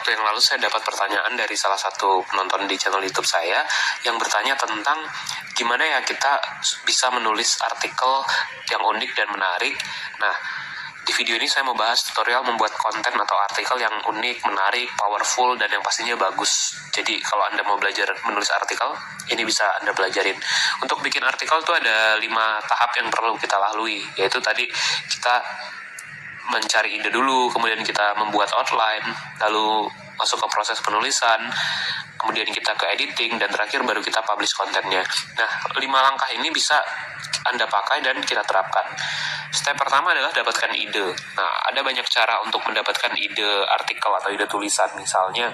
waktu yang lalu saya dapat pertanyaan dari salah satu penonton di channel YouTube saya yang bertanya tentang gimana ya kita bisa menulis artikel yang unik dan menarik. Nah, di video ini saya mau bahas tutorial membuat konten atau artikel yang unik, menarik, powerful, dan yang pastinya bagus. Jadi kalau Anda mau belajar menulis artikel, ini bisa Anda pelajarin. Untuk bikin artikel tuh ada 5 tahap yang perlu kita lalui, yaitu tadi kita mencari ide dulu, kemudian kita membuat outline, lalu masuk ke proses penulisan, kemudian kita ke editing, dan terakhir baru kita publish kontennya. Nah, 5 langkah ini bisa Anda pakai dan kita terapkan. Step pertama adalah dapatkan ide. Nah, ada banyak cara untuk mendapatkan ide artikel atau ide tulisan. Misalnya,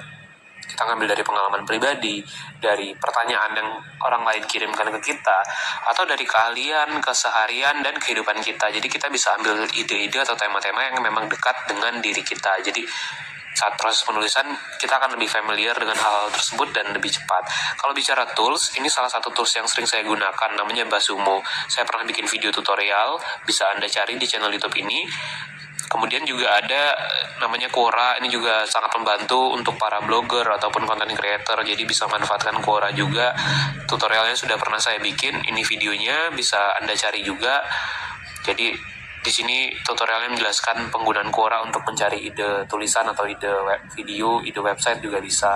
kita ngambil dari pengalaman pribadi, dari pertanyaan yang orang lain kirimkan ke kita, atau dari keahlian, keseharian, dan kehidupan kita. Jadi kita bisa ambil ide-ide atau tema-tema yang memang dekat dengan diri kita. Jadi saat proses penulisan, kita akan lebih familiar dengan hal-hal tersebut dan lebih cepat. Kalau bicara tools, ini salah satu tools yang sering saya gunakan, namanya Basumo. Saya pernah bikin video tutorial, bisa Anda cari di channel YouTube ini. Kemudian juga ada namanya Quora, ini juga sangat membantu untuk para blogger ataupun content creator, jadi bisa manfaatkan Quora juga. Tutorialnya sudah pernah saya bikin, ini videonya bisa Anda cari juga. Jadi di sini tutorialnya menjelaskan penggunaan Quora untuk mencari ide tulisan atau ide video, ide website juga bisa.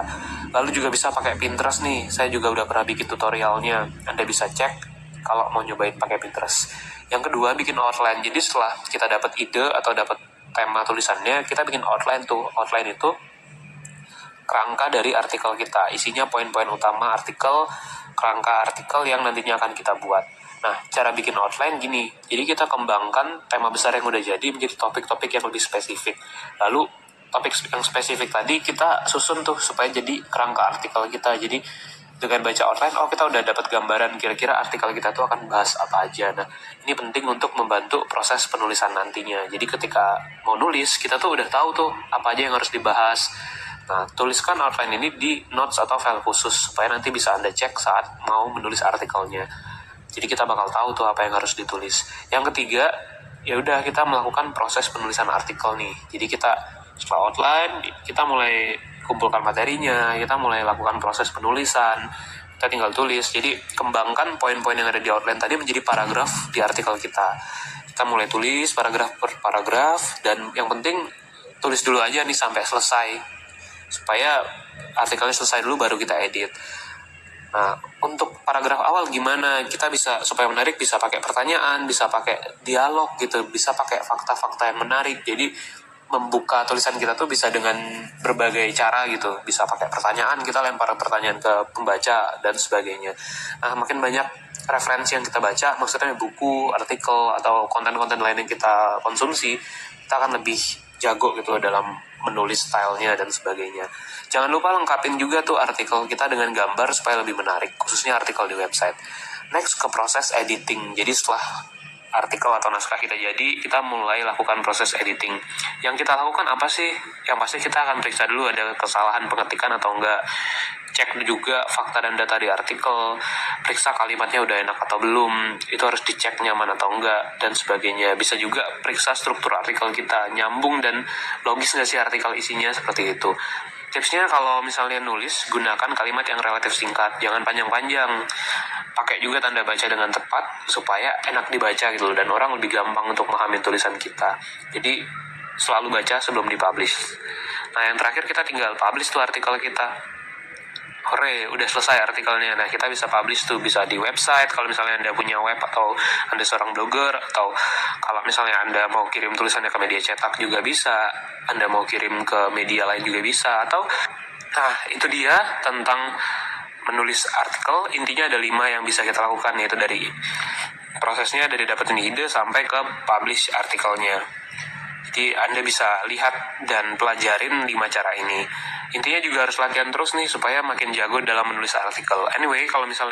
Lalu juga bisa pakai Pinterest nih, saya juga udah pernah bikin tutorialnya, Anda bisa cek kalau mau nyobain pakai Pinterest. Yang kedua, bikin outline. Jadi setelah kita dapat ide atau dapat tema tulisannya, kita bikin outline tuh. Outline itu kerangka dari artikel kita. Isinya poin-poin utama artikel, kerangka artikel yang nantinya akan kita buat. Nah, cara bikin outline gini. Jadi kita kembangkan tema besar yang udah jadi menjadi topik-topik yang lebih spesifik. Lalu topik yang spesifik tadi kita susun tuh supaya jadi kerangka artikel kita. Jadi dengan baca outline, kita udah dapat gambaran kira-kira artikel kita tuh akan bahas apa aja. Nah, ini penting untuk membantu proses penulisan nantinya. Jadi ketika mau nulis, kita tuh udah tahu tuh apa aja yang harus dibahas. Nah, tuliskan outline ini di notes atau file khusus supaya nanti bisa Anda cek saat mau menulis artikelnya. Jadi kita bakal tahu tuh apa yang harus ditulis. Yang ketiga, ya udah kita melakukan proses penulisan artikel nih. Jadi kita setelah outline, kita mulai kumpulkan materinya, kita mulai lakukan proses penulisan, kita tinggal tulis. Jadi kembangkan poin-poin yang ada di outline tadi menjadi paragraf di artikel kita. Kita mulai tulis paragraf per paragraf, dan yang penting tulis dulu aja nih sampai selesai, supaya artikelnya selesai dulu baru kita edit. Nah, untuk paragraf awal gimana? Kita bisa, supaya menarik, bisa pakai pertanyaan, bisa pakai dialog gitu, bisa pakai fakta-fakta yang menarik. Jadi membuka tulisan kita tuh bisa dengan berbagai cara gitu. Bisa pakai pertanyaan, kita lempar pertanyaan ke pembaca dan sebagainya. Nah, makin banyak referensi yang kita baca, maksudnya buku, artikel, atau konten-konten lain yang kita konsumsi, kita akan lebih jago gitu dalam menulis stylenya dan sebagainya. Jangan lupa lengkapin juga tuh artikel kita dengan gambar supaya lebih menarik, khususnya artikel di website. Next, ke proses editing. Jadi setelah artikel atau naskah kita jadi, kita mulai lakukan proses editing. Yang kita lakukan apa sih? Yang pasti kita akan periksa dulu ada kesalahan pengetikan atau enggak. Cek juga fakta dan data di artikel, periksa kalimatnya udah enak atau belum, itu harus dicek nyaman atau enggak, dan sebagainya. Bisa juga periksa struktur artikel kita, nyambung dan logis nggak sih artikel isinya, seperti itu. Tipsnya kalau misalnya nulis, gunakan kalimat yang relatif singkat, jangan panjang-panjang. Pakai juga tanda baca dengan tepat, supaya enak dibaca gitu, dan orang lebih gampang untuk memahami tulisan kita. Jadi, selalu baca sebelum dipublish. Nah, yang terakhir kita tinggal publish tuh artikel kita. Hore, udah selesai artikelnya. Nah, kita bisa publish tuh, bisa di website kalau misalnya Anda punya web, atau Anda seorang blogger, atau kalau misalnya Anda mau kirim tulisannya ke media cetak juga bisa, Anda mau kirim ke media lain juga bisa, atau nah, itu dia tentang menulis artikel. Intinya ada 5 yang bisa kita lakukan, yaitu dari prosesnya dari dapetin ide sampai ke publish artikelnya. Jadi Anda bisa lihat dan pelajarin 5 cara ini. Intinya juga harus latihan terus nih supaya makin jago dalam menulis artikel. Anyway, kalau misalnya